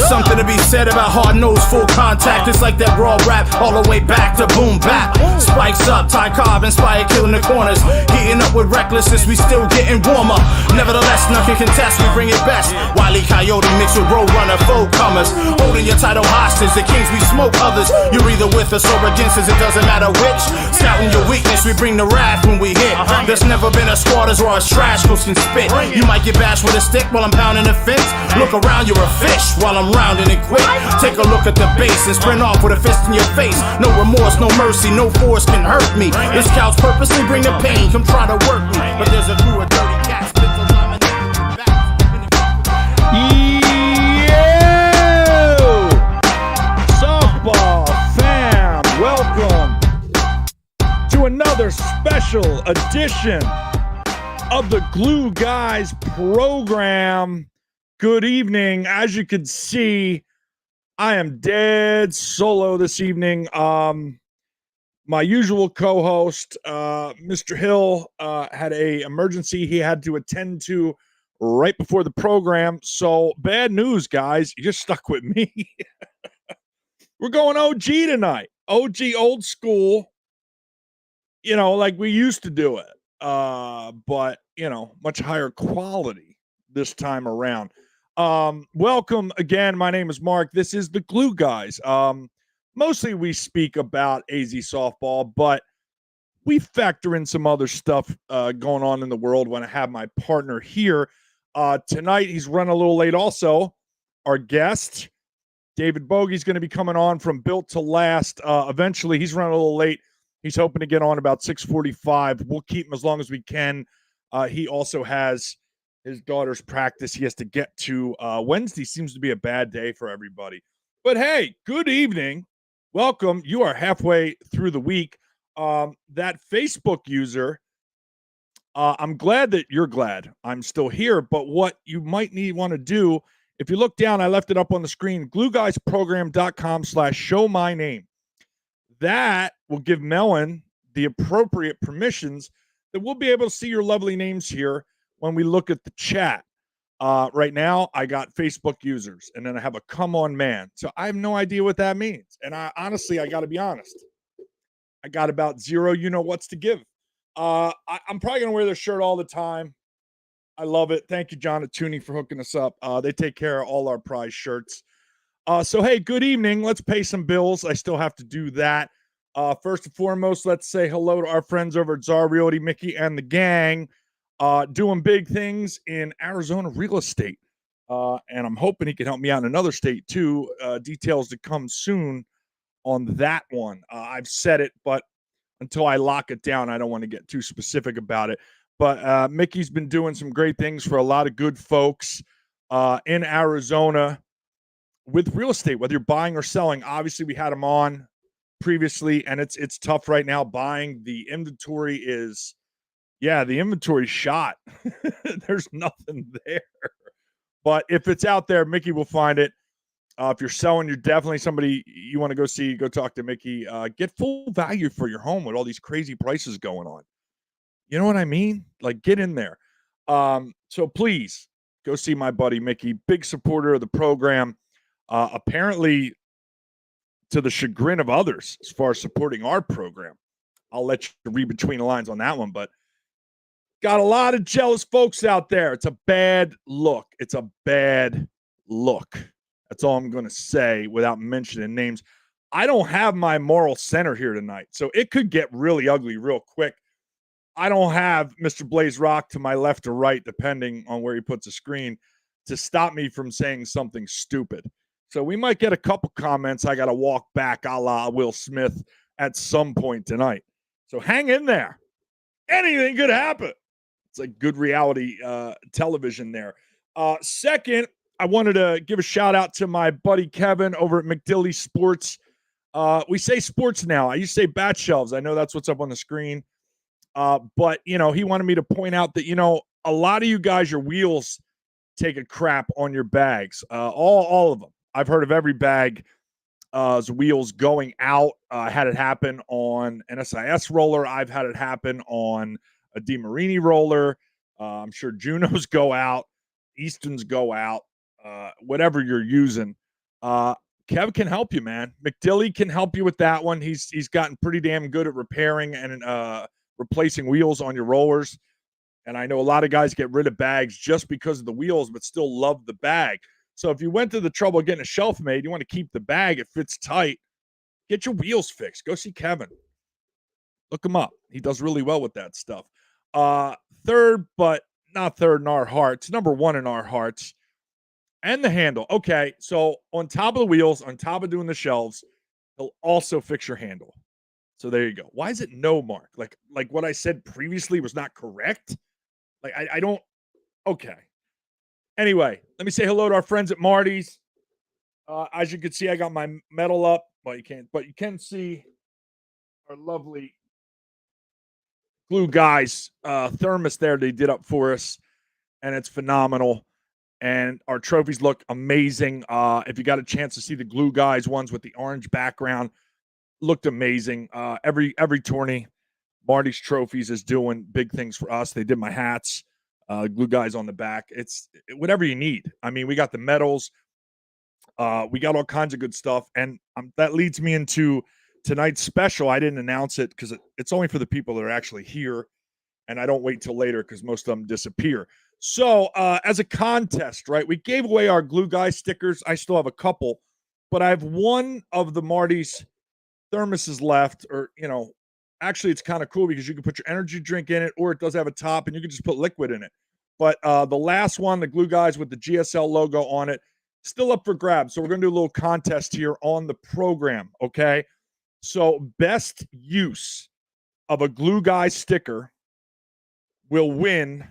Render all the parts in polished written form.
something to be said about hard-nosed full contact. It's like that raw rap all the way back to boom bap. Spikes up, Ty Cobb inspired killing the corners. Heating up with recklessness, we still getting warmer. Nevertheless, none can contest, we bring it best. Wile E. Coyote mixed with Roadrunner, full comers. Holding your title hostage, the kings we smoke others. You're either with us or against us, it doesn't matter which. Scouting your weakness, we bring the wrath when we hit. There's never been a squatters or a trash who can spit. You might get bashed with a stick while I'm pounding the fence. Look around, you're a fish while I'm rounding it quick. Take a look at the base and sprint off with a fist in your face. No remorse, no mercy, no force can hurt me. This scouts purposely bring the pain, come try to work me. But there's a crew of dirty cats. Yo! Softball fam, welcome to another special edition of the Glue Guys program. Good evening. As you can see, I am dead solo this evening. My usual co-host, Mr. Hill, had an emergency he had to attend to right before the program. So bad news, guys. You're stuck with me. We're going OG tonight. OG, old school. You know, like we used to do it. But, you know, much higher quality this time around. Welcome again. My name is Mark. This is the Glue Guys. Mostly we speak about AZ softball, but we factor in some other stuff going on in the world when I have my partner here. Tonight, he's running a little late also. Our guest, David Bogey's going to be coming on from Built to Last. Eventually, he's running a little late. He's hoping to get on about 6:45. We'll keep him as long as we can. He also has his daughter's practice he has to get to. Wednesday seems to be a bad day for everybody. But hey, good evening. Welcome. You are halfway through the week. That Facebook user, I'm glad that you're glad I'm still here, but what you might want to do, if you look down, I left it up on the screen, glueguysprogram.com/show my name. That will give Melon the appropriate permissions that we'll be able to see your lovely names here when we look at the chat. Right now, I got Facebook users, and then I have a come on man. So I have no idea what that means. And I honestly got to be honest. I got about zero you-know-whats to give. I'm probably going to wear their shirt all the time. I love it. Thank you, John at Tuning, for hooking us up. They take care of all our prize shirts. So, hey, good evening. Let's pay some bills. I still have to do that. First and foremost, let's say hello to our friends over at Czar Realty, Mickey and the gang. Doing big things in Arizona real estate. And I'm hoping he can help me out in another state, too. Details to come soon on that one. I've said it, but until I lock it down, I don't want to get too specific about it. But Mickey's been doing some great things for a lot of good folks in Arizona with real estate, whether you're buying or selling. Obviously, we had him on previously, and it's tough right now buying. The inventory is, the inventory's shot. There's nothing there. But if it's out there, Mickey will find it. If you're selling, you're definitely somebody you want to go see. Go talk to Mickey. Get full value for your home with all these crazy prices going on. You know what I mean? Like, get in there. So please go see my buddy Mickey. Big supporter of the program. Apparently, to the chagrin of others, as far as supporting our program. I'll let you read between the lines on that one, but got a lot of jealous folks out there. It's a bad look. It's a bad look. That's all I'm going to say without mentioning names. I don't have my moral center here tonight, so it could get really ugly real quick. I don't have Mr. Blaze Rock to my left or right, depending on where he puts the screen, to stop me from saying something stupid. So we might get a couple comments. I got to walk back a la Will Smith at some point tonight. So hang in there. Anything could happen. It's like good reality television there. Second, I wanted to give a shout out to my buddy Kevin over at McDilly Sports. We say sports now. I used to say bat shelves. I know that's what's up on the screen. But, he wanted me to point out that, a lot of you guys, your wheels take a crap on your bags. All of them. I've heard of every bag's wheels going out. I had it happen on an SIS roller. I've had it happen on a DeMarini roller. I'm sure Junos go out. Easton's go out. Whatever you're using. Kev can help you, man. McDilly can help you with that one. He's gotten pretty damn good at repairing and replacing wheels on your rollers. And I know a lot of guys get rid of bags just because of the wheels, but still love the bag. So if you went to the trouble of getting a shelf made, you want to keep the bag, it fits tight, get your wheels fixed. Go see Kevin. Look him up. He does really well with that stuff. Third, but not third in our hearts, number one in our hearts, and the handle. Okay, so on top of the wheels, on top of doing the shelves, he'll also fix your handle. So there you go. Why is it no, Mark? Like what I said previously was not correct? Like I don't. Okay. Anyway, let me say hello to our friends at Marty's. As you can see, I got my medal up. Well, you can't, but you can see our lovely Glue Guys thermos there they did up for us, and it's phenomenal. And our trophies look amazing. If you got a chance to see the Glue Guys ones with the orange background, looked amazing. Every tourney, Marty's Trophies is doing big things for us. They did my hats, Glue Guys on the back. It's whatever you need. I mean, we got the medals. We got all kinds of good stuff. And that leads me into tonight's special. I didn't announce it because it's only for the people that are actually here. And I don't wait till later because most of them disappear. So as a contest, right, we gave away our Glue Guy stickers. I still have a couple, but I have one of the Marty's thermoses left, or, actually it's kind of cool because you can put your energy drink in it, or it does have a top and you can just put liquid in it. But the last one, the Glue Guys with the GSL logo on it, still up for grabs. So we're going to do a little contest here on the program, okay? So best use of a Glue Guy sticker will win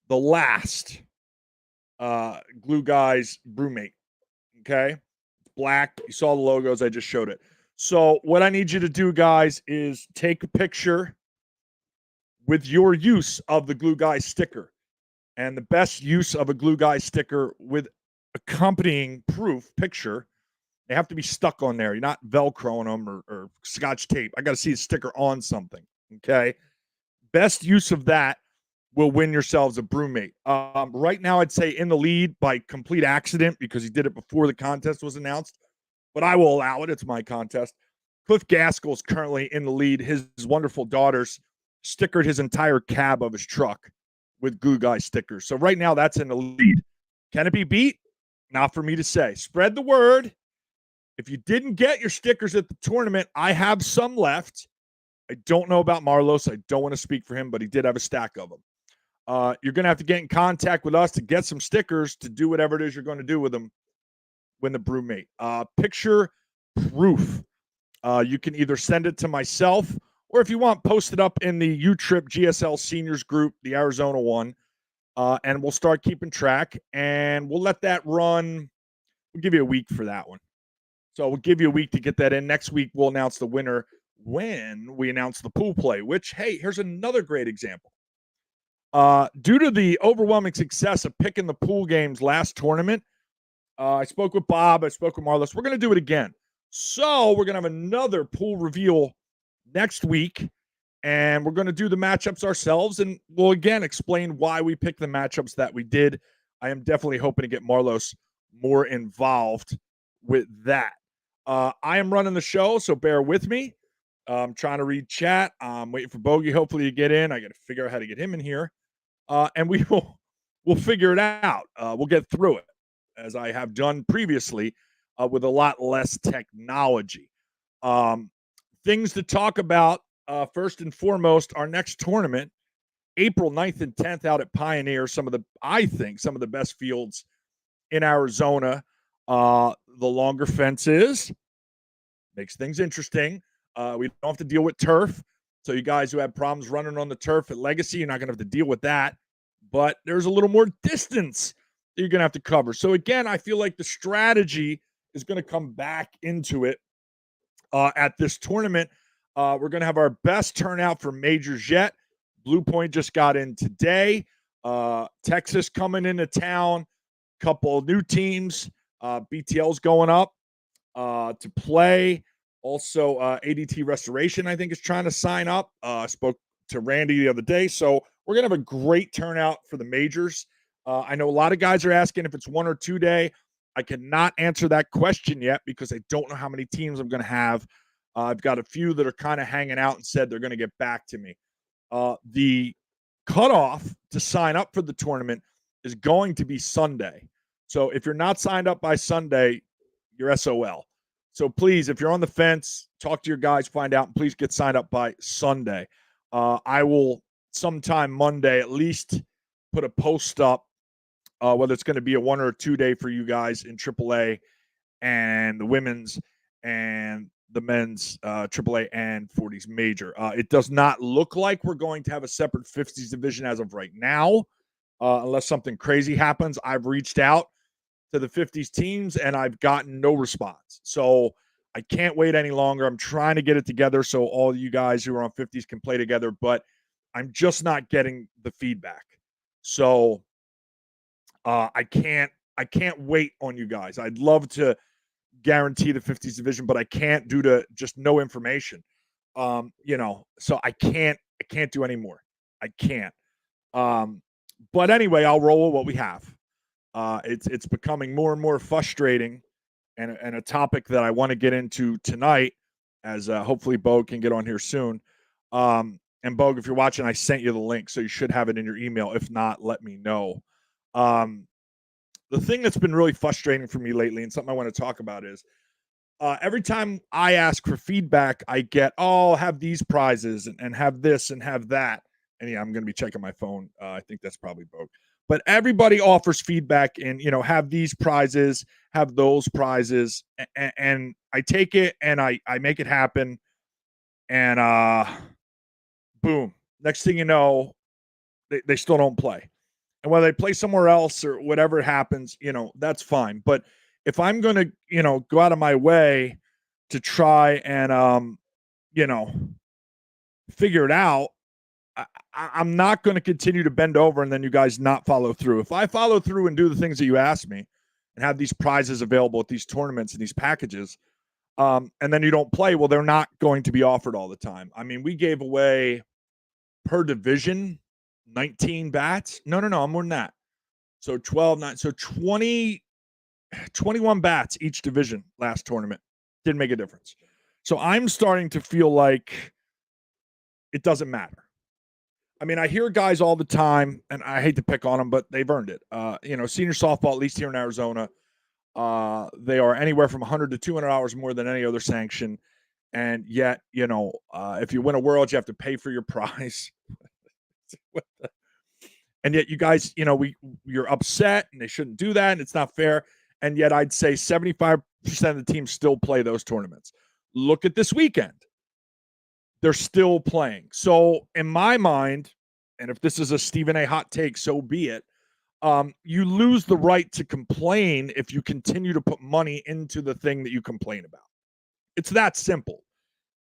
the last Glue Guys Brewmate, okay? Black. You saw the logos. I just showed it. So what I need you to do, guys, is take a picture with your use of the Glue Guy sticker. And the best use of a Glue Guy sticker with accompanying proof picture, they have to be stuck on there. You're not Velcroing them or Scotch tape. I got to see a sticker on something, okay? Best use of that will win yourselves a Brewmate. Right now, I'd say in the lead by complete accident because he did it before the contest was announced, but I will allow it. It's my contest. Cliff Gaskell is currently in the lead. His wonderful daughters stickered his entire cab of his truck with Glue Guy stickers. So right now, that's in the lead. Can it be beat? Not for me to say. Spread the word. If you didn't get your stickers at the tournament, I have some left. I don't know about Marlos. I don't want to speak for him, but he did have a stack of them. You're going to have to get in contact with us to get some stickers to do whatever it is you're going to do with them. Win the Brewmate. Picture proof. You can either send it to myself or if you want, post it up in the U-Trip GSL Seniors group, the Arizona one, and we'll start keeping track, and we'll let that run. We'll give you a week for that one. So we'll give you a week to get that in. Next week, we'll announce the winner when we announce the pool play, which, hey, here's another great example. Due to the overwhelming success of picking the pool games last tournament, I spoke with Bob. I spoke with Marlos. We're going to do it again. So we're going to have another pool reveal next week, and we're going to do the matchups ourselves, and we'll, again, explain why we picked the matchups that we did. I am definitely hoping to get Marlos more involved with that. I am running the show, so bear with me. I'm trying to read chat. I'm waiting for Bogey, hopefully, to get in. I got to figure out how to get him in here. And we'll figure it out. We'll get through it, as I have done previously, with a lot less technology. Things to talk about, first and foremost, our next tournament, April 9th and 10th out at Pioneer, I think some of the best fields in Arizona. The longer fences makes things interesting. We don't have to deal with turf. So you guys who have problems running on the turf at Legacy, you're not going to have to deal with that. But there's a little more distance that you're going to have to cover. So again, I feel like the strategy is going to come back into it at this tournament. We're going to have our best turnout for majors yet. Blue Point just got in today. Texas coming into town. Couple of new teams. BTL's going up to play. Also, ADT Restoration, I think, is trying to sign up. I spoke to Randy the other day. So we're going to have a great turnout for the majors. I know a lot of guys are asking if it's 1 or 2 day. I cannot answer that question yet because I don't know how many teams I'm going to have. I've got a few that are kind of hanging out and said they're going to get back to me. The cutoff to sign up for the tournament is going to be Sunday. So if you're not signed up by Sunday, you're SOL. So please, if you're on the fence, talk to your guys, find out, and please get signed up by Sunday. I will sometime Monday at least put a post up, whether it's going to be a 1 or 2 day for you guys in AAA and the women's and the men's AAA and 40s major. It does not look like we're going to have a separate 50s division as of right now, unless something crazy happens. I've reached out to the 50s teams and I've gotten no response. So I can't wait any longer. I'm trying to get it together so all you guys who are on 50s can play together, but I'm just not getting the feedback. So I can't wait on you guys. I'd love to guarantee the 50s division, but I can't due to just no information. So I can't do any more. I can't. But anyway, I'll roll with what we have. It's becoming more and more frustrating and a topic that I want to get into tonight as hopefully Bo can get on here soon. And Bo, if you're watching, I sent you the link, so you should have it in your email. If not, let me know. The thing that's been really frustrating for me lately and something I want to talk about is every time I ask for feedback, I get, have these prizes and have this and have that. And yeah, I'm going to be checking my phone. I think that's probably Bo. But everybody offers feedback and, have these prizes, have those prizes. And I take it and I make it happen. And boom, next thing you know, they still don't play. And whether they play somewhere else or whatever happens, that's fine. But if I'm going to, go out of my way to try and, figure it out, I'm not going to continue to bend over and then you guys not follow through. If I follow through and do the things that you asked me and have these prizes available at these tournaments and these packages, and then you don't play, well, they're not going to be offered all the time. I mean, we gave away per division 19 bats. No, I'm more than that. So 12, 9, so 20, 21 bats each division last tournament. Didn't make a difference. So I'm starting to feel like it doesn't matter. I mean, I hear guys all the time, and I hate to pick on them, but they've earned it. Senior softball, at least here in Arizona, they are anywhere from 100 to 200 hours more than any other sanction. And yet, if you win a world, you have to pay for your prize. And yet you guys, you're upset and they shouldn't do that. And it's not fair. And yet I'd say 75% of the teams still play those tournaments. Look at this weekend. They're still playing. So in my mind, and if this is a Stephen A. hot take, so be it. You lose the right to complain if you continue to put money into the thing that you complain about. It's that simple.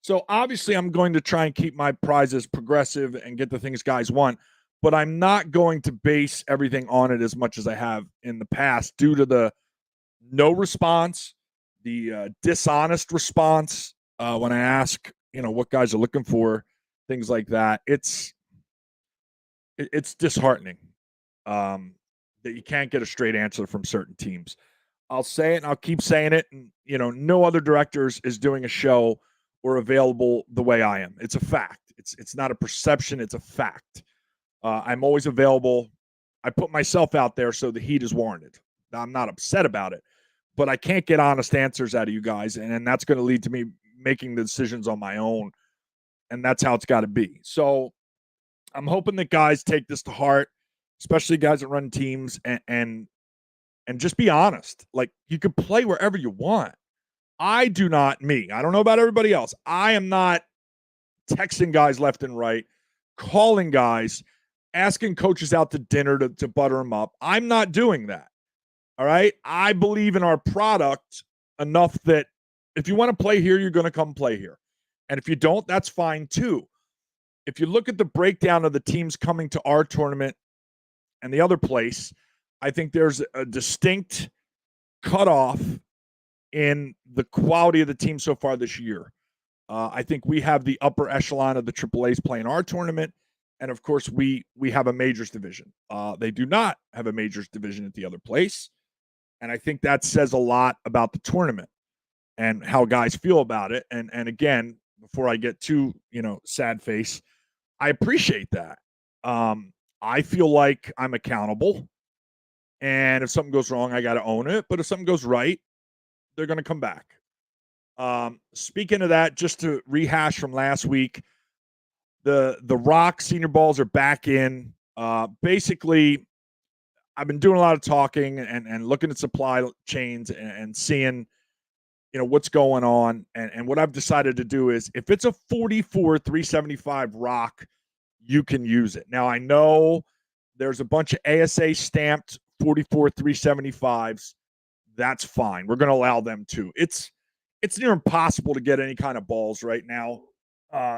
So obviously I'm going to try and keep my prizes progressive and get the things guys want, but I'm not going to base everything on it as much as I have in the past due to the no response, the dishonest response when I ask, what guys are looking for, things like that. It's disheartening that you can't get a straight answer from certain teams. I'll say it and I'll keep saying it. And, no other directors is doing a show or available the way I am. It's a fact. It's not a perception. It's a fact. I'm always available. I put myself out there so the heat is warranted. I'm not upset about it, but I can't get honest answers out of you guys. And that's going to lead to me making the decisions on my own. And that's how it's got to be. So I'm hoping that guys take this to heart, especially guys that run teams and just be honest. Like, you could play wherever you want. I don't know about everybody else. I am not texting guys left and right, calling guys, asking coaches out to dinner to butter them up. I'm not doing that. All right. I believe in our product enough that if you want to play here, you're going to come play here. And if you don't, that's fine too. If you look at the breakdown of the teams coming to our tournament and the other place, I think there's a distinct cutoff in the quality of the team so far this year. I think we have the upper echelon of the AAAs playing our tournament. And of course, we have a majors division. They do not have a majors division at the other place. And I think that says a lot about the tournament and how guys feel about it. And again, before I get too, sad face, I appreciate that. I feel like I'm accountable. And if something goes wrong, I got to own it. But if something goes right, they're going to come back. Speaking of that, just to rehash from last week, the Rock senior balls are back in. Basically, I've been doing a lot of talking and looking at supply chains and seeing, what's going on. And what I've decided to do is if it's a 44 375 Rock, you can use it. Now, I know there's a bunch of ASA stamped 44 375s. That's fine. We're going to allow them too. It's near impossible to get any kind of balls right now.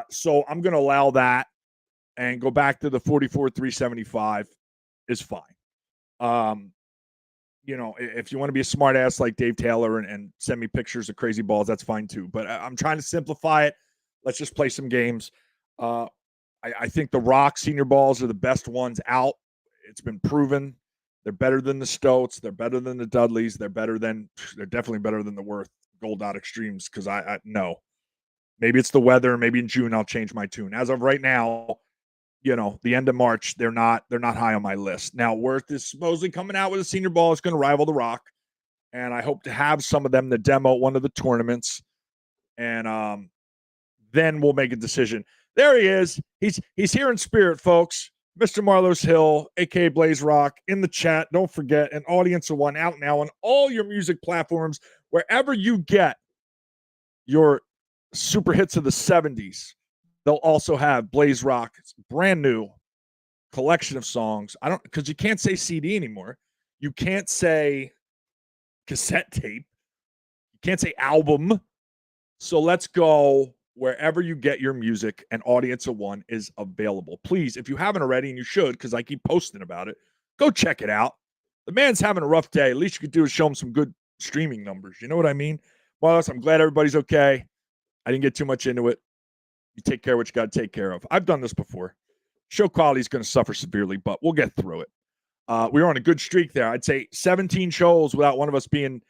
So I'm going to allow that and go back to the 44 375 is fine. If you want to be a smart ass like Dave Taylor and send me pictures of crazy balls, that's fine too. But I'm trying to simplify it. Let's just play some games. I think the Rock senior balls are the best ones out. It's been proven. They're better than the Stoats. They're better than the Dudleys. They're definitely better than the Worth Gold Dot Extremes because I know. Maybe it's the weather. Maybe in June I'll change my tune. As of right now, the end of March, they're not high on my list. Now, Worth is supposedly coming out with a senior ball. It's going to rival the Rock. And I hope to have some of them to demo at one of the tournaments. And then we'll make a decision. There he is. He's here in spirit, folks. Mr. Marlos Hill, a.k.a. Blaze Rock, in the chat. Don't forget, an audience of one out now on all your music platforms, wherever you get your super hits of the 70s. They'll also have Blaze Rock's brand new collection of songs. Because you can't say CD anymore. You can't say cassette tape. You can't say album. So let's go wherever you get your music, and Audience of One is available. Please, if you haven't already, and you should, because I keep posting about it, go check it out. The man's having a rough day. At least you could do is show him some good streaming numbers. You know what I mean? Well, I'm glad everybody's okay. I didn't get too much into it. You take care of what you got to take care of. I've done this before. Show quality is going to suffer severely, but we'll get through it. We were on a good streak there. I'd say 17 shows without one of us being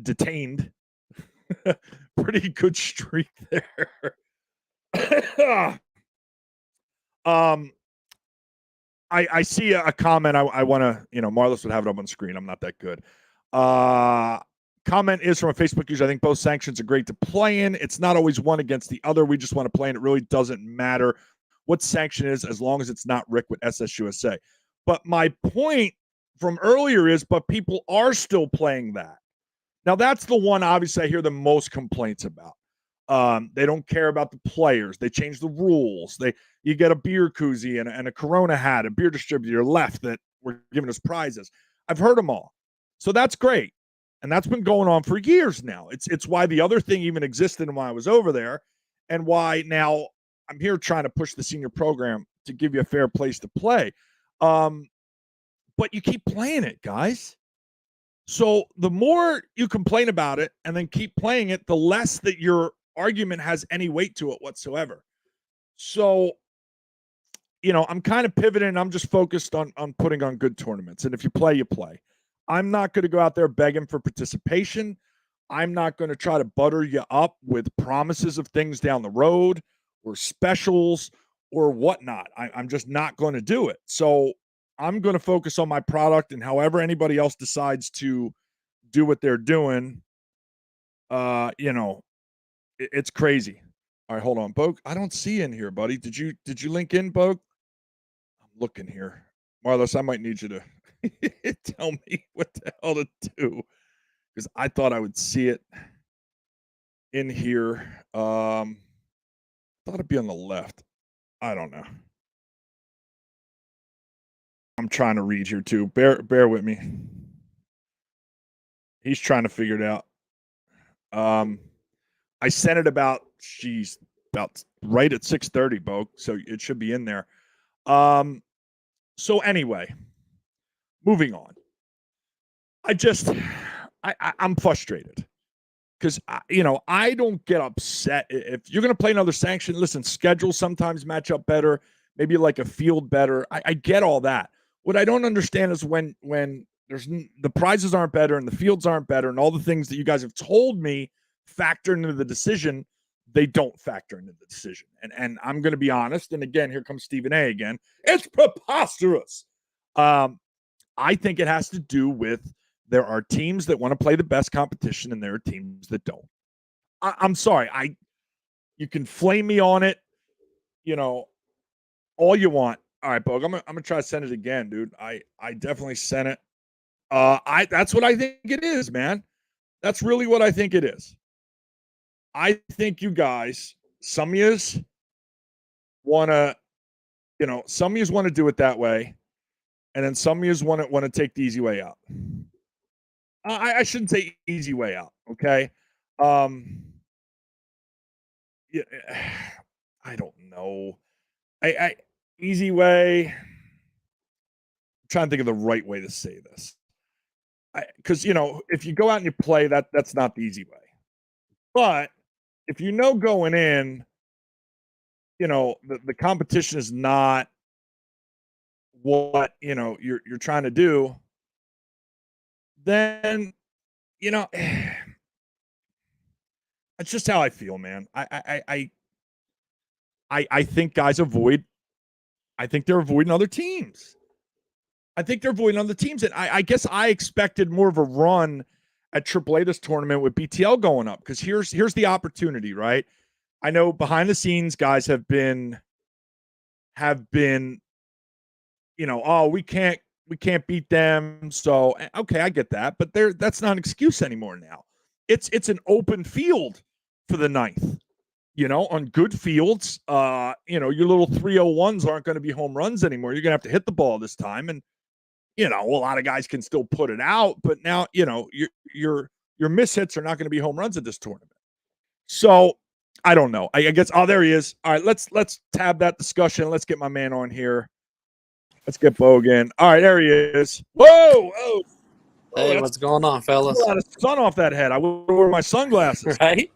detained. Pretty good streak there. I see a comment. I want to, Marlos would have it up on screen. I'm not that good. Comment is from a Facebook user. I think both sanctions are great to play in. It's not always one against the other. We just want to play in. It really doesn't matter what sanction is as long as it's not Rick with SSUSA. But my point from earlier is, but people are still playing that. Now, that's the one, obviously, I hear the most complaints about. They don't care about the players. They change the rules. You get a beer koozie and a Corona hat, a beer distributor left that were giving us prizes. I've heard them all. So that's great. And that's been going on for years now. It's why the other thing even existed and why I was over there, and why now I'm here trying to push the senior program to give you a fair place to play. But you keep playing it, guys. So the more you complain about it and then keep playing it, the less that your argument has any weight to it whatsoever. So, I'm kind of pivoting. I'm just focused on putting on good tournaments. And if you play, you play. I'm not going to go out there begging for participation. I'm not going to try to butter you up with promises of things down the road or specials or whatnot. I'm just not going to do it. So I'm going to focus on my product, and however anybody else decides to do what they're doing, it's crazy. All right, hold on, Bogue. I don't see in here, buddy. Did you link in, Bogue? I'm looking here. Marlos, I might need you to tell me what the hell to do, because I thought I would see it in here. Thought it'd be on the left. I don't know. I'm trying to read here too. Bear with me. He's trying to figure it out. I sent it about right at 6:30, Bo. So it should be in there. So anyway, moving on. I'm frustrated because I don't get upset if you're going to play another sanction. Listen, schedules sometimes match up better. Maybe like a field better. I get all that. What I don't understand is when the prizes aren't better and the fields aren't better and all the things that you guys have told me factor into the decision, they don't factor into the decision. And I'm going to be honest. And again, here comes Stephen A. again. It's preposterous. I think it has to do with there are teams that want to play the best competition and there are teams that don't. I'm sorry. You can flame me on it, all you want. All right, Bogue, I'm gonna try to send it again, dude. I definitely sent it. That's what I think it is, man. That's really what I think it is. I think you guys, some of yous want to, some of yous want to do it that way, and then some of yous want to take the easy way out. I shouldn't say easy way out, okay? Yeah, I don't know. Easy way. I'm trying to think of the right way to say this. Because if you go out and you play, that's not the easy way. But if going in, the competition is not what you're trying to do, then that's just how I feel, man. I think guys avoid. I think they're avoiding other teams. And I guess I expected more of a run at AAA this tournament with BTL going up, because here's the opportunity, right? I know behind the scenes guys have been, oh, we can't beat them. So okay, I get that, but that's not an excuse anymore now. It's an open field for the ninth. On good fields, your little 301s aren't going to be home runs anymore. You're going to have to hit the ball this time. And, a lot of guys can still put it out, but now, your mishits are not going to be home runs at this tournament. So I don't know. I guess, there he is. All right, let's tab that discussion. Let's get my man on here. Let's get Bogue in. All right, there he is. Whoa. Hey, what's going on, fellas? A lot of sun off that head. I would wear my sunglasses. Right?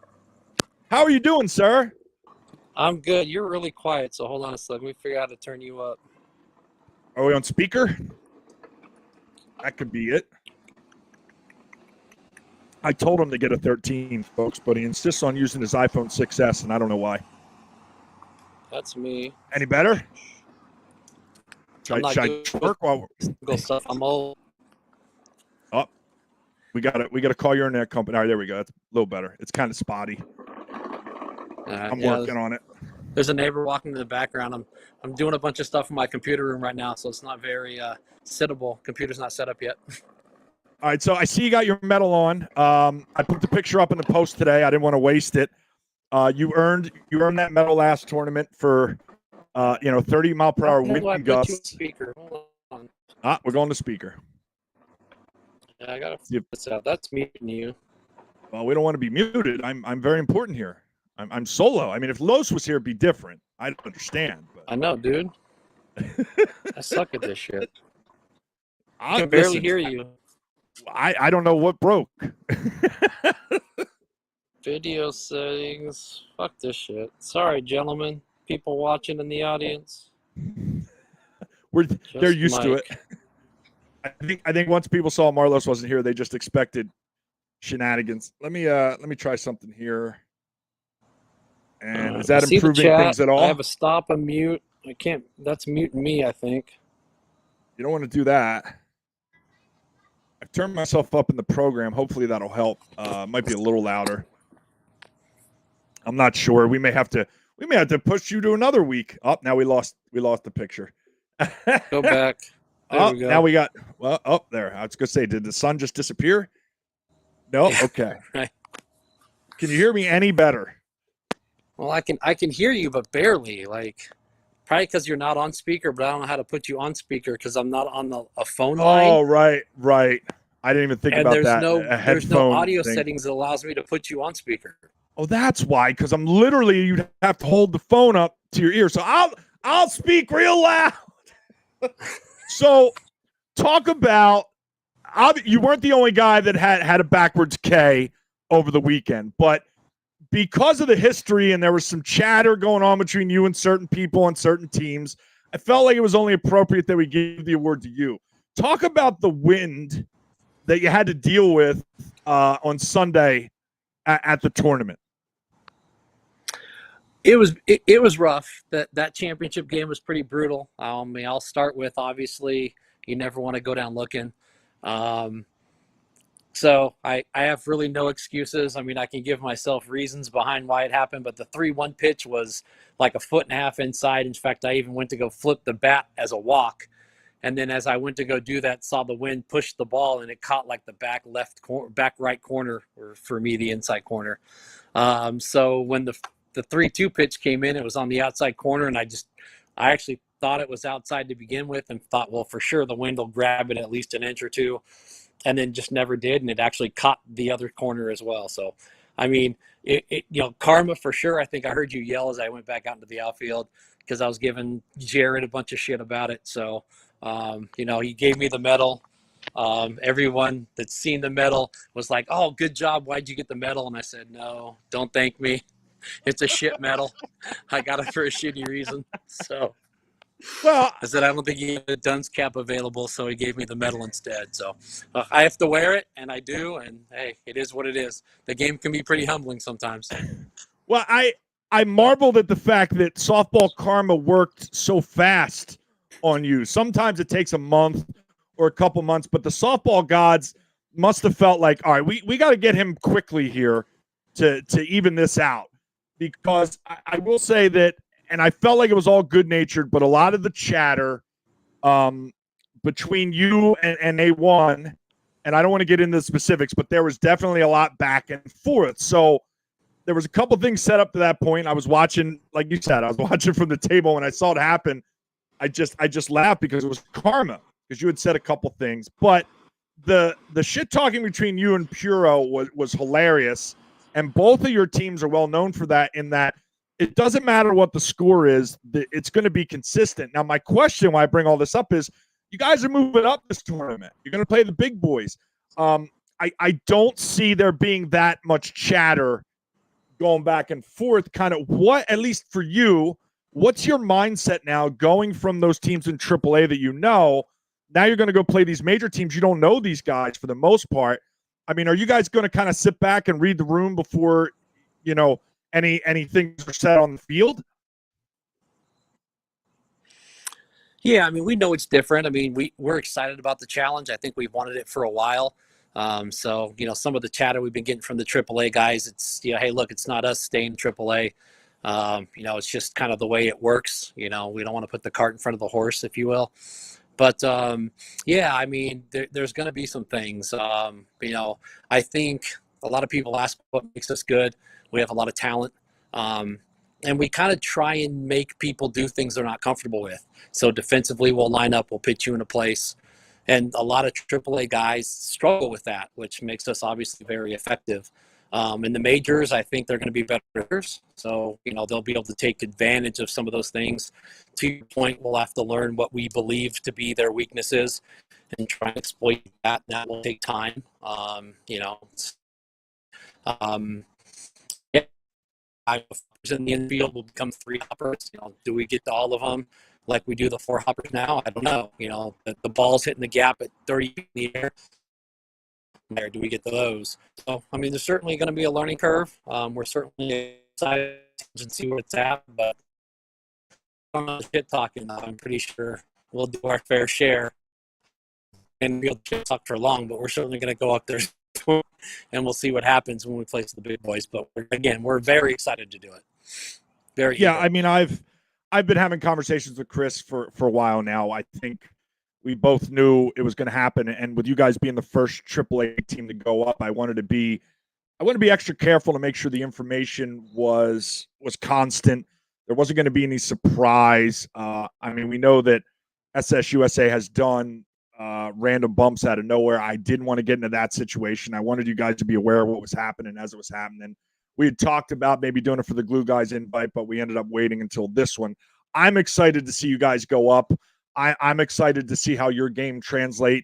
How are you doing, sir? I'm good. You're really quiet, so hold on a second. Let me figure out how to turn you up. Are we on speaker? That could be it. I told him to get a 13, folks, but he insists on using his iPhone 6S, and I don't know why. That's me. Any better? I'm not Should I doing work while Google stuff. I'm old. Oh, we got to call your internet company. All right, there we go. That's a little better. It's kind of spotty. I'm working on it. There's a neighbor walking in the background. I'm doing a bunch of stuff in my computer room right now, so it's not very sittable. Computer's not set up yet. All right, so I see you got your medal on. I put the picture up in the post today. I didn't want to waste it. You earned that medal last tournament for 30 mile per hour wind gusts. Speaker. Hold on. We're going to speaker. Yeah, I gotta figure this out. That's muting you. Well, we don't want to be muted. I'm very important here. I'm solo. I mean, if Los was here, it'd be different. I don't understand. But. I know, dude. I suck at this shit. I can barely hear you. I don't know what broke. Video settings. Fuck this shit. Sorry, gentlemen. People watching in the audience. They're used to it. I think once people saw Marlos wasn't here, they just expected shenanigans. Let me try something here. And is that improving things at all? I have a stop and mute. I can't. That's muting me, I think. You don't want to do that. I've turned myself up in the program. Hopefully that'll help. Might be a little louder. I'm not sure. We may have to push you to another week. Oh, now we lost the picture. Go back. There we go. Now we got there. I was gonna say, did the sun just disappear? No. Okay. Right. Can you hear me any better? Well, I can hear you, but barely. Like, probably because you're not on speaker, but I don't know how to put you on speaker because I'm not on a phone line. Oh, right. I didn't even think about that. There's no audio settings that allows me to put you on speaker. Oh, that's why. Because you'd have to hold the phone up to your ear. So I'll speak real loud. So, talk about. You weren't the only guy that had a backwards K over the weekend, but because of the history and there was some chatter going on between you and certain people on certain teams, I felt like it was only appropriate that we give the award to you. talk about the wind that you had to deal with on Sunday at the tournament. It was rough. That championship game was pretty brutal. I mean, I'll start with, obviously, you never want to go down looking. So I have really no excuses. I mean, I can give myself reasons behind why it happened, but the 3-1 pitch was like a 1.5 foot inside. In fact, I even went to go flip the bat as a walk. And then as I went to go do that, saw the wind push the ball, and it caught like the back right corner, or for me, the inside corner. So when the 3-2 pitch came in, it was on the outside corner, and I actually thought it was outside to begin with, and thought, well, for sure the wind will grab it at least an inch or two, and then just never did, and it actually caught the other corner as well. So, I mean, karma for sure. I think I heard you yell as I went back out into the outfield because I was giving Jared a bunch of shit about it. So, he gave me the medal. Everyone that's seen the medal was like, "Oh, good job. Why'd you get the medal?" And I said, "No, don't thank me. It's a shit medal. I got it for a shitty reason." So, well, I said, "I don't think he had a dunce cap available," so he gave me the medal instead. So I have to wear it, and I do. And hey, it is what it is. The game can be pretty humbling sometimes. Well, I marveled at the fact that softball karma worked so fast on you. Sometimes it takes a month or a couple months, but the softball gods must have felt like, all right, we got to get him quickly here to even this out. Because I will say that, and I felt like it was all good-natured, but a lot of the chatter between you and A1, and I don't want to get into the specifics, but there was definitely a lot back and forth. So there was a couple things set up to that point. I was watching, like you said, I was watching from the table. When I saw it happen, I just laughed because it was karma, because you had said a couple things. But the shit talking between you and Puro was hilarious. And both of your teams are well known for that, in that it doesn't matter what the score is, it's going to be consistent. Now, my question why I bring all this up is, you guys are moving up this tournament. You're going to play the big boys. I don't see there being that much chatter going back and forth. Kind of what, at least for you, what's your mindset now going from those teams in AAA that you know? Now you're going to go play these major teams. You don't know these guys for the most part. I mean, are you guys going to kind of sit back and read the room before, any things are said on the field? Yeah, I mean, we know it's different. I mean, we're excited about the challenge. I think we've wanted it for a while. So, some of the chatter we've been getting from the AAA guys, it's, hey, look, it's not us staying AAA. It's just kind of the way it works. We don't want to put the cart in front of the horse, if you will. But, yeah, I mean, there's going to be some things. I think a lot of people ask what makes us good. We have a lot of talent. And we kind of try and make people do things they're not comfortable with. So defensively, we'll line up, we'll pitch you in a place. And a lot of AAA guys struggle with that, which makes us obviously very effective. In the majors, I think they're going to be better hitters. So, they'll be able to take advantage of some of those things. To your point, we'll have to learn what we believe to be their weaknesses and try and exploit that. That will take time. In the infield will become 3 hoppers. Do we get to all of them like we do the 4 hoppers now? I don't know. The ball's hitting the gap at 30 feet in the air. Where do we get to those? So, I mean, there's certainly going to be a learning curve. We're certainly excited to see what it's at, but I'm not shit talking. I'm pretty sure we'll do our fair share. And we'll shit talk for long, but we're certainly going to go up there and we'll see what happens when we place the big boys. But again, we're very excited to do it. Very yeah. eager. I mean, I've been having conversations with Chris for a while now. I think we both knew it was going to happen, and with you guys being the first AAA team to go up, I wanted to be extra careful to make sure the information was constant. There wasn't going to be any surprise. I mean, we know that SSUSA has done random bumps out of nowhere. I didn't want to get into that situation. I wanted you guys to be aware of what was happening as it was happening. We had talked about maybe doing it for the Glue Guys invite, but we ended up waiting until this one. I'm excited to see you guys go up. I'm excited to see how your game translates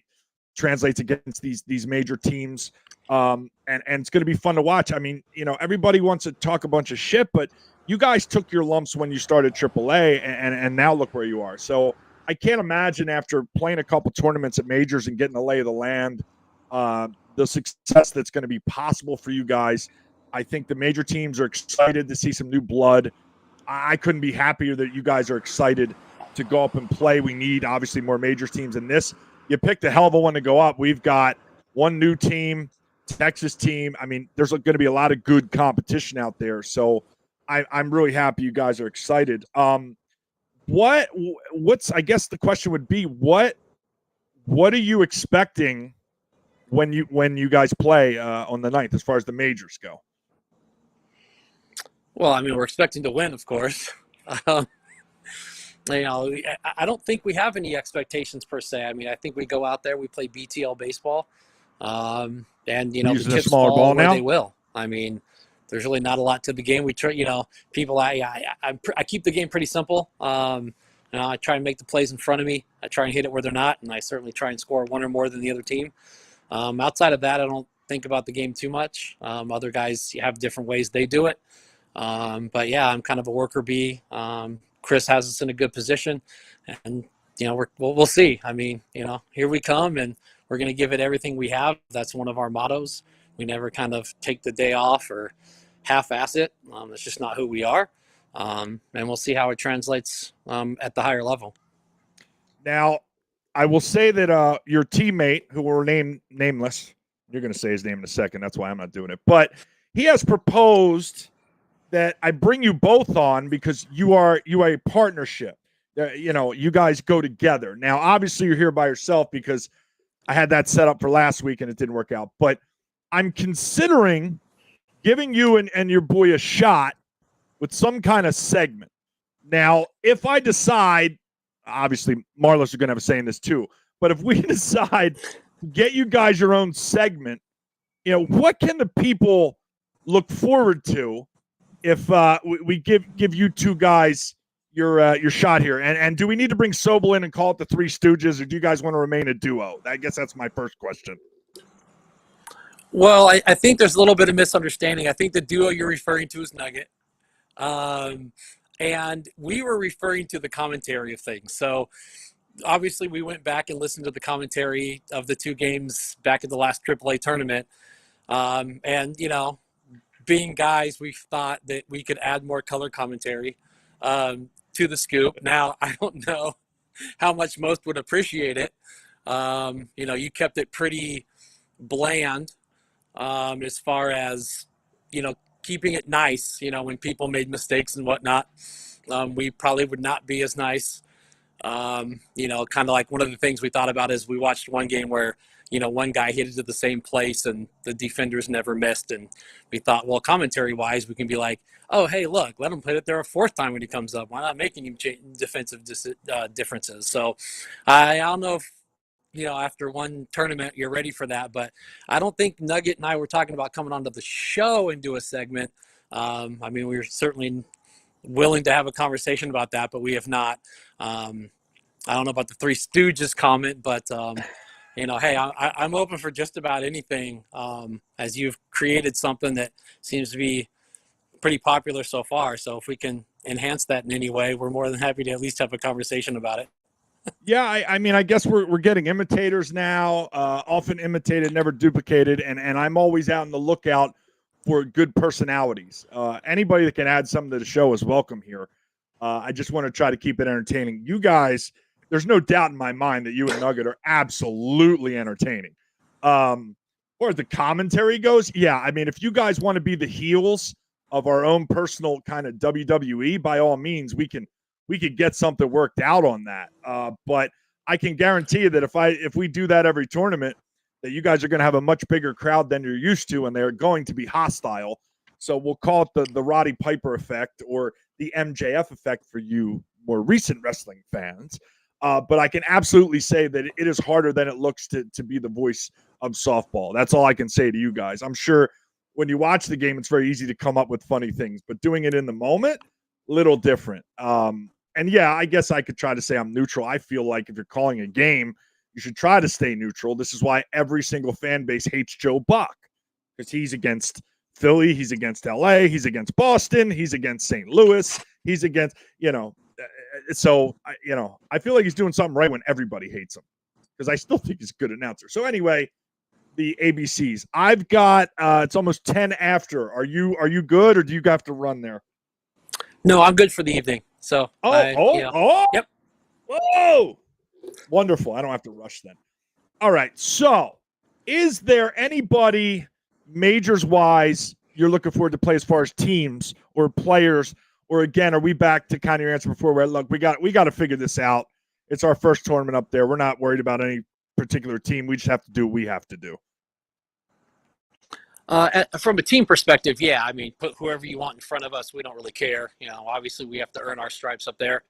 against these major teams. And it's going to be fun to watch. I mean, everybody wants to talk a bunch of shit, but you guys took your lumps when you started AAA, and now look where you are. So I can't imagine after playing a couple tournaments at majors and getting the lay of the land, the success that's going to be possible for you guys. I think the major teams are excited to see some new blood. I couldn't be happier that you guys are excited to go up and play. We need, obviously, more major teams in this. You picked a hell of a one to go up. We've got one new team, Texas team. I mean, there's going to be a lot of good competition out there. So I'm really happy you guys are excited. What's I guess the question would be, what are you expecting when you guys play on the 9th as far as the majors go? Well, I mean, we're expecting to win, of course. I don't think we have any expectations per se. I mean, I think we go out there, we play BTL baseball, and Using the a chips smaller fall ball where now? they will. I mean, there's really not a lot to the game. We try, people. I keep the game pretty simple. I try and make the plays in front of me. I try and hit it where they're not, and I certainly try and score one or more than the other team. Outside of that, I don't think about the game too much. Other guys have different ways they do it. But yeah, I'm kind of a worker bee. Chris has us in a good position, and we'll see. I mean, here we come, and we're going to give it everything we have. That's one of our mottos. We never kind of take the day off or half-ass it. It's just not who we are, and we'll see how it translates at the higher level. Now, I will say that your teammate, who will remain nameless, you're going to say his name in a second. That's why I'm not doing it. But he has proposed that I bring you both on because you are a partnership. You guys go together. Now, obviously, you're here by yourself because I had that set up for last week and it didn't work out. But I'm considering giving you and your boy a shot with some kind of segment. Now, if I decide, obviously, Marlos are going to have a say in this too, but if we decide to get you guys your own segment, what can the people look forward to if we give you two guys your shot here? And do we need to bring Sobel in and call it the Three Stooges, or do you guys want to remain a duo? I guess that's my first question. Well, I think there's a little bit of misunderstanding. I think the duo you're referring to is Nugget. And we were referring to the commentary of things. So obviously we went back and listened to the commentary of the two games back at the last AAA tournament. And, being guys, we thought that we could add more color commentary to the scoop. Now, I don't know how much most would appreciate it. You kept it pretty bland as far as, keeping it nice, when people made mistakes and whatnot. We probably would not be as nice. Kind of like one of the things we thought about is we watched one game where, one guy hit it to the same place and the defenders never missed. And we thought, well, commentary-wise, we can be like, oh, hey, look, let him put it there a fourth time when he comes up. Why not making him defensive differences? So I don't know if, after one tournament, you're ready for that. But I don't think Nugget and I were talking about coming onto the show and do a segment. We were certainly willing to have a conversation about that, but we have not. I don't know about the Three Stooges comment, but, hey, I'm open for just about anything as you've created something that seems to be pretty popular so far. So if we can enhance that in any way, we're more than happy to at least have a conversation about it. Yeah, I guess we're getting imitators now, often imitated, never duplicated, and I'm always out on the lookout for good personalities. Anybody that can add something to the show is welcome here. I just want to try to keep it entertaining. You guys, there's no doubt in my mind that you and Nugget are absolutely entertaining. As far as the commentary goes, yeah, if you guys want to be the heels of our own personal kind of WWE, by all means, we could get something worked out on that. But I can guarantee you that if we do that every tournament, that you guys are going to have a much bigger crowd than you're used to, and they're going to be hostile. So we'll call it the Roddy Piper effect or the MJF effect for you more recent wrestling fans. But I can absolutely say that it is harder than it looks to be the voice of softball. That's all I can say to you guys. I'm sure when you watch the game, it's very easy to come up with funny things, but doing it in the moment, little different. And yeah, I guess I could try to say I'm neutral. I feel like if you're calling a game, you should try to stay neutral. This is why every single fan base hates Joe Buck, because he's against Philly, he's against LA, he's against Boston, he's against St. Louis, he's against, I feel like he's doing something right when everybody hates him, because I still think he's a good announcer. So anyway, the ABCs. I've got it's almost 10 after. Are you good, or do you have to run there? No, I'm good for the evening. So Yep. Whoa. Wonderful. I don't have to rush then. All right. So is there anybody majors wise you're looking forward to play as far as teams or players? Or again, are we back to kind of your answer before where look, we got to figure this out. It's our first tournament up there. We're not worried about any particular team. We just have to do what we have to do. From a team perspective, yeah, I mean, put whoever you want in front of us. We don't really care. Obviously we have to earn our stripes up there.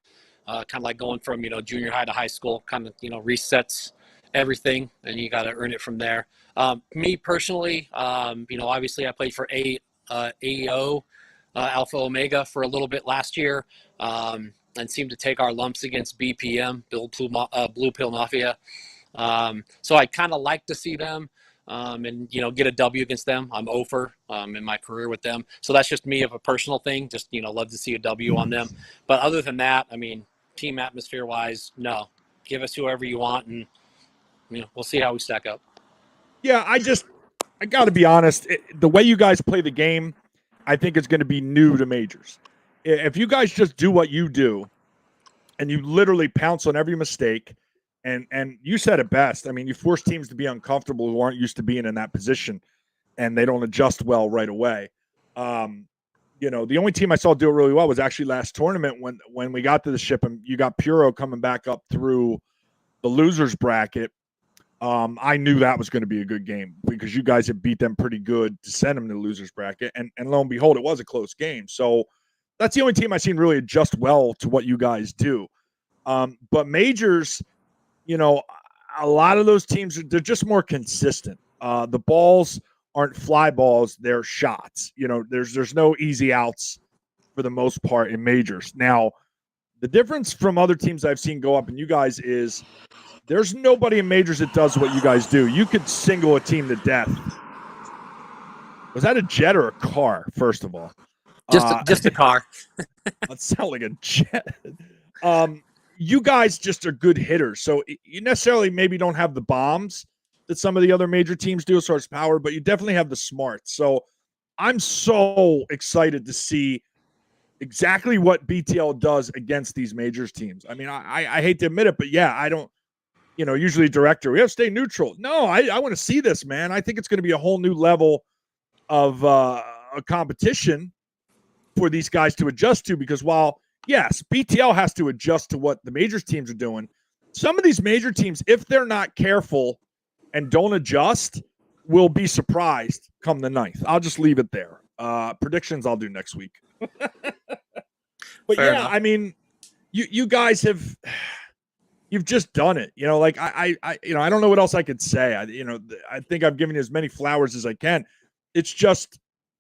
Kind of like going from, junior high to high school, kind of, resets everything, and you got to earn it from there. Me personally, obviously I played for AEO, Alpha Omega for a little bit last year, and seemed to take our lumps against BPM, Blue Pill Mafia. So I kind of like to see them. And get a W against them. I'm over in my career with them, so that's just me of a personal thing. Just love to see a W on them. But other than that, I mean, team atmosphere wise, no. Give us whoever you want, and we'll see how we stack up. Yeah, I got to be honest. The way you guys play the game, I think it's going to be new to majors. If you guys just do what you do, and you literally pounce on every mistake. And you said it best. I mean, you force teams to be uncomfortable who aren't used to being in that position, and they don't adjust well right away. The only team I saw do it really well was actually last tournament when we got to the ship and you got Puro coming back up through the losers bracket. I knew that was going to be a good game because you guys had beat them pretty good to send them to the losers bracket. And lo and behold, it was a close game. So that's the only team I've seen really adjust well to what you guys do. But majors – a lot of those teams, they're just more consistent. The balls aren't fly balls, they're shots. There's no easy outs for the most part in majors. Now, the difference from other teams I've seen go up and you guys is there's nobody in majors that does what you guys do. You could single a team to death. Was that a jet or a car, first of all? Just a car. That sounds like a jet. You guys just are good hitters. So you necessarily maybe don't have the bombs that some of the other major teams do as far as power, but you definitely have the smarts. So I'm so excited to see exactly what BTL does against these majors teams. I mean, I hate to admit it, but yeah, I don't, usually director, we have to stay neutral. No, I want to see this, man. I think it's going to be a whole new level of a competition for these guys to adjust to, because while yes, BTL has to adjust to what the majors teams are doing. Some of these major teams, if they're not careful and don't adjust, will be surprised come the 9th. I'll just leave it there. Predictions I'll do next week. But Fair yeah, enough. I mean, you guys you've just done it. I don't know what else I could say. I think I've given you as many flowers as I can.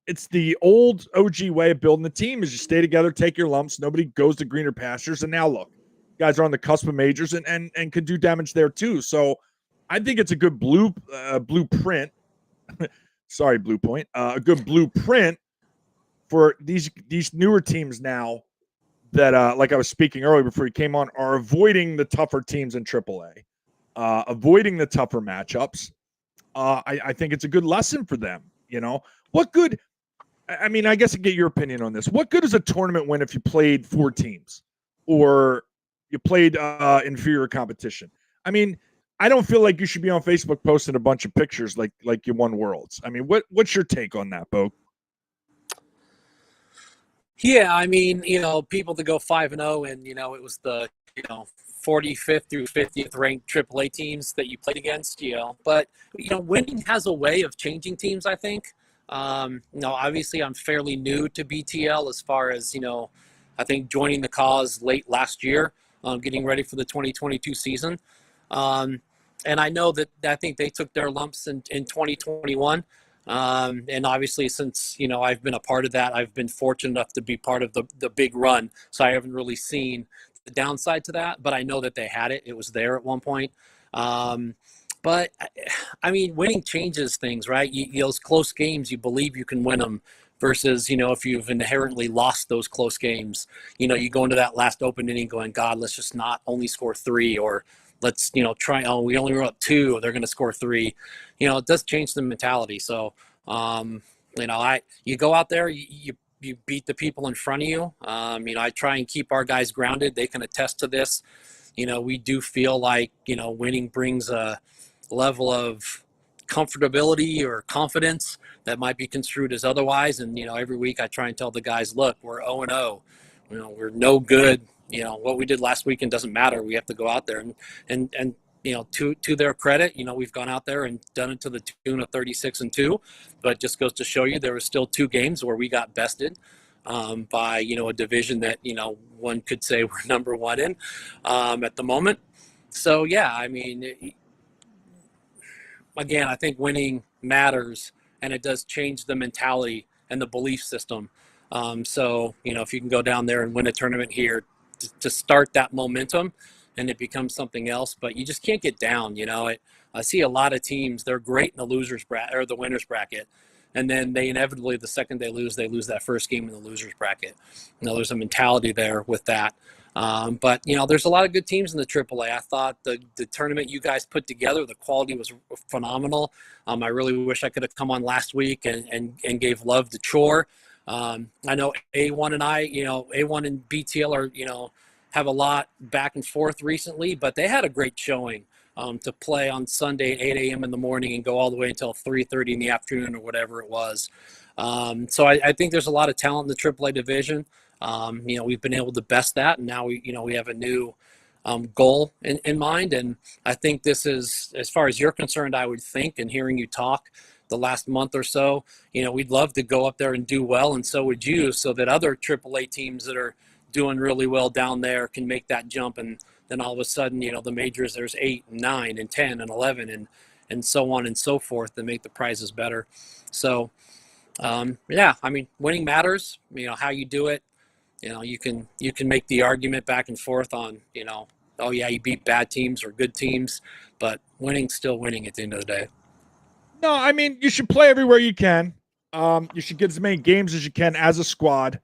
It's the old OG way of building the team is you stay together, take your lumps. Nobody goes to greener pastures. And now look, you guys are on the cusp of majors and could do damage there too. So I think it's a good blueprint. Sorry, Blue Point. A good blueprint for these newer teams now that, like I was speaking earlier before you came on, are avoiding the tougher teams in AAA, avoiding the tougher matchups. I think it's a good lesson for them. What good? I mean, I guess I get your opinion on this. What good is a tournament win if you played 4 teams or you played inferior competition? I mean, I don't feel like you should be on Facebook posting a bunch of pictures like you won Worlds. I mean, what's your take on that, Bo? Yeah, I mean, people that go 5-0 and, it was the, 45th through 50th ranked AAA teams that you played against, but, winning has a way of changing teams, I think. Obviously I'm fairly new to BTL as far as, I think joining the cause late last year, getting ready for the 2022 season. And I know that I think they took their lumps in 2021. And obviously since, I've been a part of that, I've been fortunate enough to be part of the big run. So I haven't really seen the downside to that, but I know that they had it. It was there at one point. But I mean, winning changes things, right? Those close games, you believe you can win them. versus, if you've inherently lost those close games, you go into that last open inning going, God, let's just not only score 3, or let's, try, we only were up 2, they're going to score 3. It does change the mentality. So, you go out there, you beat the people in front of you. I try and keep our guys grounded. They can attest to this. We do feel like, winning brings a level of comfortability or confidence that might be construed as otherwise. And, every week I try and tell the guys, look, we're 0-0. We're no good. What we did last weekend doesn't matter. We have to go out there and to their credit, we've gone out there and done it to the tune of 36-2, but it just goes to show you there were still 2 games where we got bested by, a division that, one could say we're number 1 in at the moment. So, yeah, again, I think winning matters, and it does change the mentality and the belief system. So, if you can go down there and win a tournament here to start that momentum, and it becomes something else, but you just can't get down. I see a lot of teams, they're great in the losers bracket or the winners bracket, and then they inevitably, the second they lose that first game in the losers bracket. There's a mentality there with that. But there's a lot of good teams in the AAA. I thought the tournament you guys put together, the quality was phenomenal. I really wish I could have come on last week and gave love to Chore. I know A1 and A1 and BTL are, have a lot back and forth recently, but they had a great showing to play on Sunday at 8 a.m. in the morning and go all the way until 3:30 in the afternoon or whatever it was. So I think there's a lot of talent in the AAA division. We've been able to best that, and now we have a new goal in mind. And I think this is, as far as you're concerned, I would think, and hearing you talk the last month or so, we'd love to go up there and do well, and so would you, so that other AAA teams that are doing really well down there can make that jump. And then all of a sudden, the majors, there's 8 and 9 and 10 and 11 and so on and so forth to make the prizes better. So, winning matters, how you do it. You can make the argument back and forth on, oh yeah, you beat bad teams or good teams, but winning's still winning at the end of the day. No, you should play everywhere you can. You should get as many games as you can as a squad.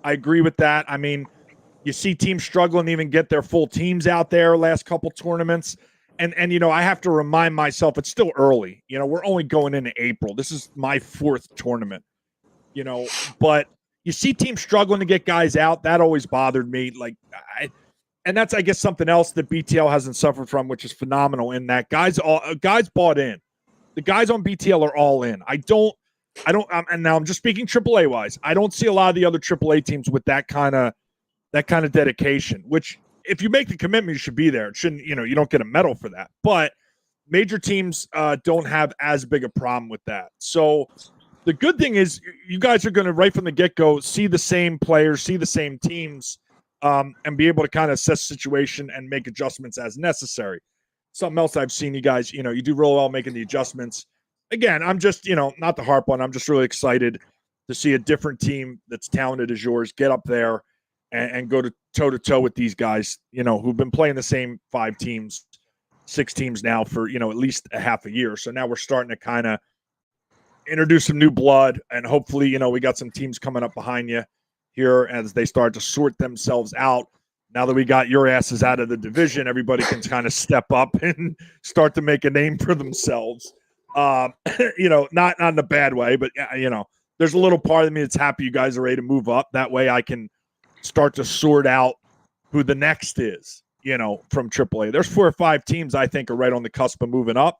I agree with that. You see teams struggling to even get their full teams out there last couple tournaments. And I have to remind myself it's still early. We're only going into April. This is my 4th tournament. But you see teams struggling to get guys out. That always bothered me. And that's, I guess, something else that BTL hasn't suffered from, which is phenomenal in that guys bought in. The guys on BTL are all in. And now I'm just speaking AAA wise. I don't see a lot of the other AAA teams with that kind of dedication, which if you make the commitment, you should be there. It shouldn't, you don't get a medal for that, but major teams don't have as big a problem with that. So the good thing is you guys are going to, right from the get-go, see the same players, see the same teams, and be able to kind of assess the situation and make adjustments as necessary. Something else I've seen you guys, you do really well making the adjustments. Again, I'm just, not to harp on, I'm just really excited to see a different team that's talented as yours get up there and go to toe-to-toe with these guys, who've been playing the same 5 teams, 6 teams now for, at least a half a year. So now we're starting to kind of introduce some new blood, and hopefully, we got some teams coming up behind you here as they start to sort themselves out. Now that we got your asses out of the division, everybody can kind of step up and start to make a name for themselves. Not in a bad way, but there's a little part of me that's happy you guys are ready to move up. That way I can start to sort out who the next is, from AAA. There's 4 or 5 teams I think are right on the cusp of moving up.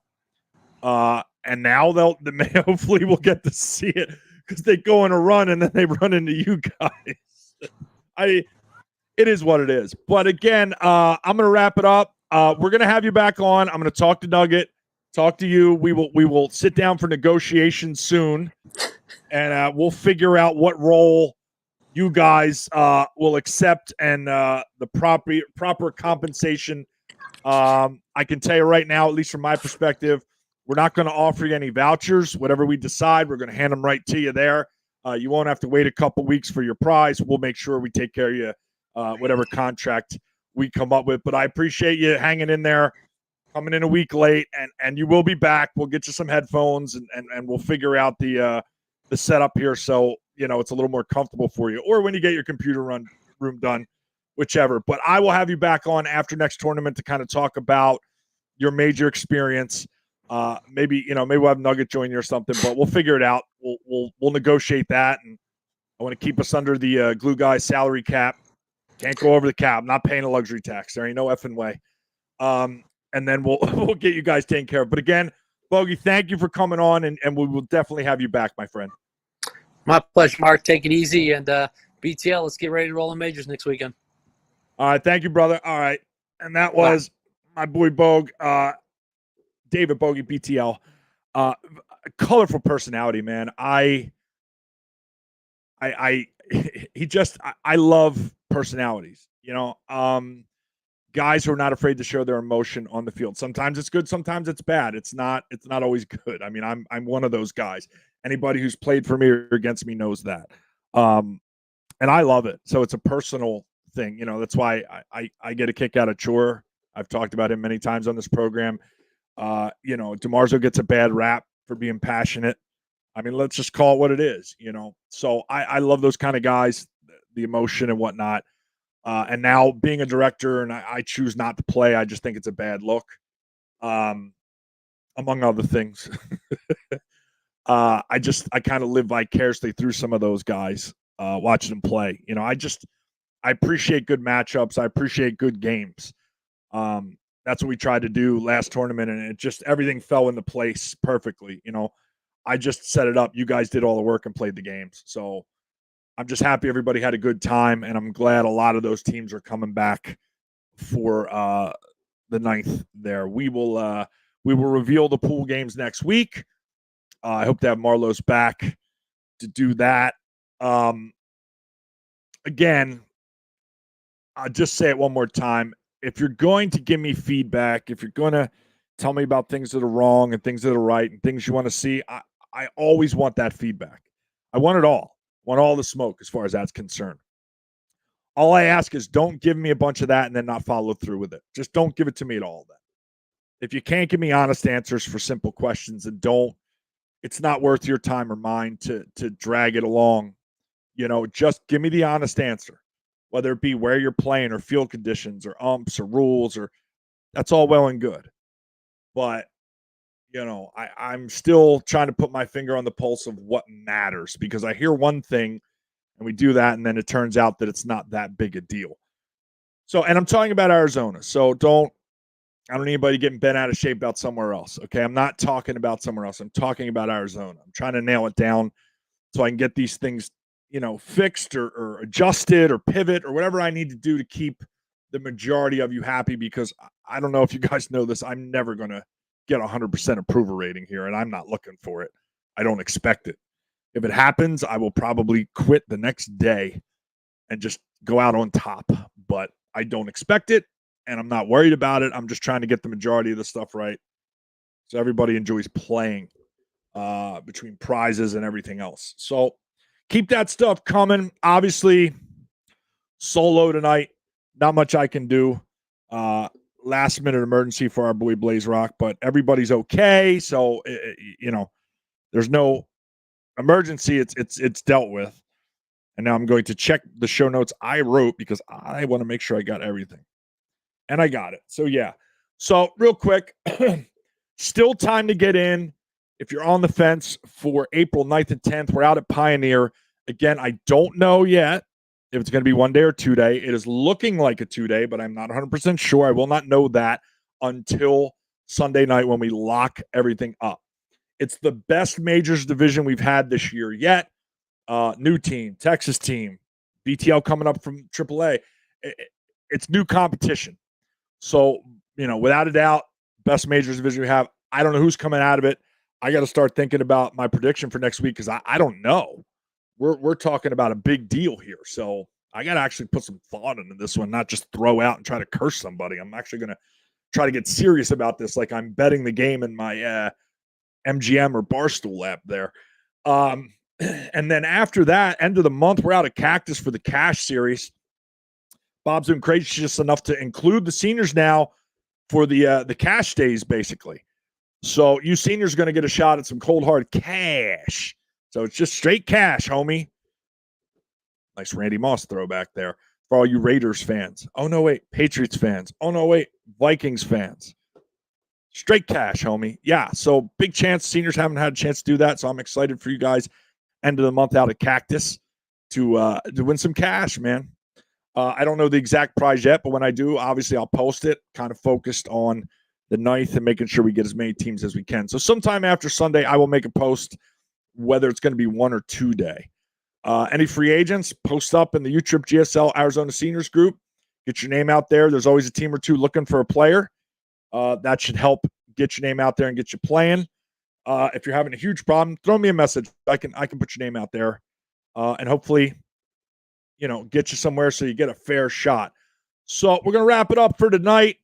And now hopefully we'll get to see it, because they go on a run and then they run into you guys. It is what it is. But again, I'm going to wrap it up. We're going to have you back on. I'm going to talk to Nugget, talk to you. We will sit down for negotiations soon, and we'll figure out what role you guys will accept and the proper compensation. I can tell you right now, at least from my perspective, we're not going to offer you any vouchers. Whatever we decide, we're going to hand them right to you there. You won't have to wait a couple weeks for your prize. We'll make sure we take care of you, whatever contract we come up with. But I appreciate you hanging in there, coming in a week late, and you will be back. We'll get you some headphones, and we'll figure out the setup here. So, it's a little more comfortable for you, or when you get your computer room done, whichever. But I will have you back on after next tournament to kind of talk about your major experience. Maybe we'll have Nugget join you or something, but we'll figure it out. We'll negotiate that, and I want to keep us under the Glue Guy salary cap. Can't go over the cap. I'm not paying a luxury tax. There ain't no effing way. And then we'll get you guys taken care of. But again, Bogey, thank you for coming on, and we will definitely have you back, my friend. My pleasure, Mark. Take it easy, and BTL, let's get ready to roll in majors next weekend. All right, thank you, brother. All right, and that was my boy Bogue, David Bogey, BTL. Colorful personality, man. I love personalities. Guys who are not afraid to show their emotion on the field. Sometimes it's good, sometimes it's bad. It's not always good. I mean, I'm one of those guys. Anybody who's played for me or against me knows that. And I love it. So it's a personal thing. That's why I get a kick out of Chore. I've talked about him many times on this program. DeMarzo gets a bad rap for being passionate. I mean, let's just call it what it is, So I love those kind of guys, the emotion and whatnot. And now being a director and I choose not to play, I just think it's a bad look, among other things. I kind of live vicariously through some of those guys, watching them play. I appreciate good matchups. I appreciate good games. That's what we tried to do last tournament, and everything fell into place perfectly. I just set it up. You guys did all the work and played the games. So I'm just happy everybody had a good time, and I'm glad a lot of those teams are coming back for the 9th there. We will reveal the pool games next week. I hope to have Marlos back to do that. Again, I'll just say it one more time. If you're going to give me feedback, if you're going to tell me about things that are wrong and things that are right and things you want to see, I always want that feedback. I want it all. I want all the smoke as far as that's concerned. All I ask is don't give me a bunch of that and then not follow through with it. Just don't give it to me at all then. If you can't give me honest answers for simple questions, then it's not worth your time or mine to drag it along. Just give me the honest answer, whether it be where you're playing or field conditions or umps or rules, or that's all well and good. But, I'm still trying to put my finger on the pulse of what matters, because I hear one thing and we do that, and then it turns out that it's not that big a deal. So, and I'm talking about Arizona. So I don't need anybody getting bent out of shape about somewhere else. Okay. I'm not talking about somewhere else. I'm talking about Arizona. I'm trying to nail it down so I can get these things, fixed or adjusted or pivot or whatever I need to do to keep the majority of you happy, because I don't know if you guys know this. I'm never going to get 100% approval rating here, and I'm not looking for it. I don't expect it. If it happens, I will probably quit the next day and just go out on top, but I don't expect it, and I'm not worried about it. I'm just trying to get the majority of the stuff right so everybody enjoys playing between prizes and everything else. So keep that stuff coming. Obviously, solo tonight. Not much I can do. Last minute emergency for our boy Blaze Rock, but everybody's okay. So there's no emergency. It's dealt with. And now I'm going to check the show notes I wrote because I want to make sure I got everything. And I got it. So yeah. So real quick, still time to get in. If you're on the fence for April 9th and 10th, we're out at Pioneer. Again, I don't know yet if it's going to be 1 day or 2 day. It is looking like a 2 day, but I'm not 100% sure. I will not know that until Sunday night when we lock everything up. It's the best majors division we've had this year yet. New team, Texas team, BTL coming up from AAA. It's new competition. So, without a doubt, best majors division we have. I don't know who's coming out of it. I got to start thinking about my prediction for next week because I don't know. We're talking about a big deal here. So I got to actually put some thought into this one, not just throw out and try to curse somebody. I'm actually going to try to get serious about this like I'm betting the game in my MGM or Barstool app there. And then after that, end of the month, we're out of Cactus for the Cash Series. Bob's been gracious enough to include the seniors now for the cash days, basically. So you seniors are going to get a shot at some cold hard cash. So it's just straight cash, homie. Nice Randy Moss throwback there for all you Raiders fans. Oh, no, wait. Patriots fans. Oh, no, wait. Vikings fans. Straight cash, homie. Yeah, so big chance. Seniors haven't had a chance to do that, so I'm excited for you guys. End of the month out at Cactus to win some cash, man. I don't know the exact prize yet, but when I do, obviously I'll post it, kind of focused on the 9th and making sure we get as many teams as we can. So sometime after Sunday, I will make a post, whether it's going to be 1 or 2 day. Any free agents, post up in the UTRIP GSL Arizona Seniors group. Get your name out there. There's always a team or two looking for a player. That should help get your name out there and get you playing. If you're having a huge problem, throw me a message. I can put your name out there, and hopefully, get you somewhere so you get a fair shot. So we're gonna wrap it up for tonight.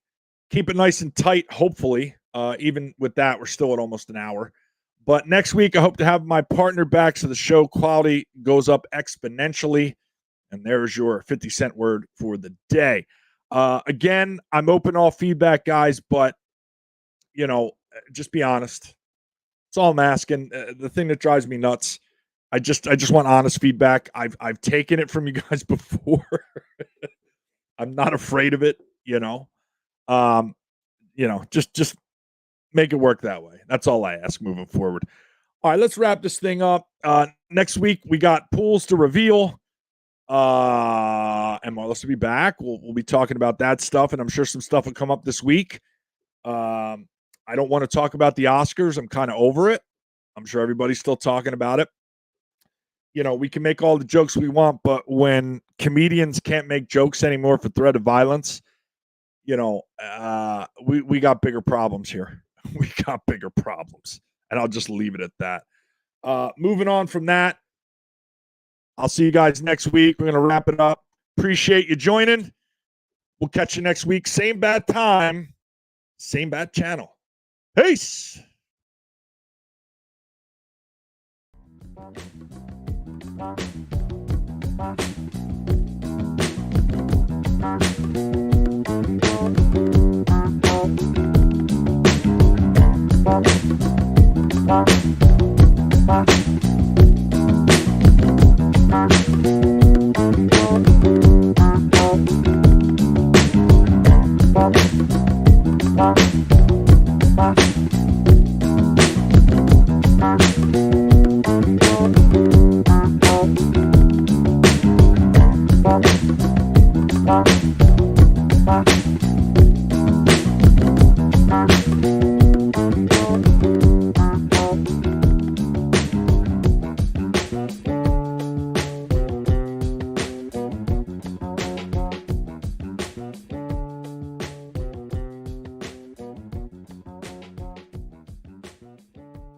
Keep it nice and tight. Hopefully, even with that, we're still at almost an hour. But next week, I hope to have my partner back, so the show quality goes up exponentially. And there's your 50-cent word for the day. Again, I'm open to all feedback, guys, but, just be honest. That's all I'm asking. The thing that drives me nuts, I just want honest feedback. I've taken it from you guys before. I'm not afraid of it, just make it work that way. That's all I ask moving forward. All right, let's wrap this thing up. Next week, we got pools to reveal. And Marlis will be back. We'll be talking about that stuff, and I'm sure some stuff will come up this week. I don't want to talk about the Oscars. I'm kind of over it. I'm sure everybody's still talking about it. We can make all the jokes we want, but when comedians can't make jokes anymore for threat of violence, we got bigger problems here. We got bigger problems, and I'll just leave it at that. Moving on from that, I'll see you guys next week. We're going to wrap it up. Appreciate you joining. We'll catch you next week. Same bad time, same bad channel. Peace. Bye.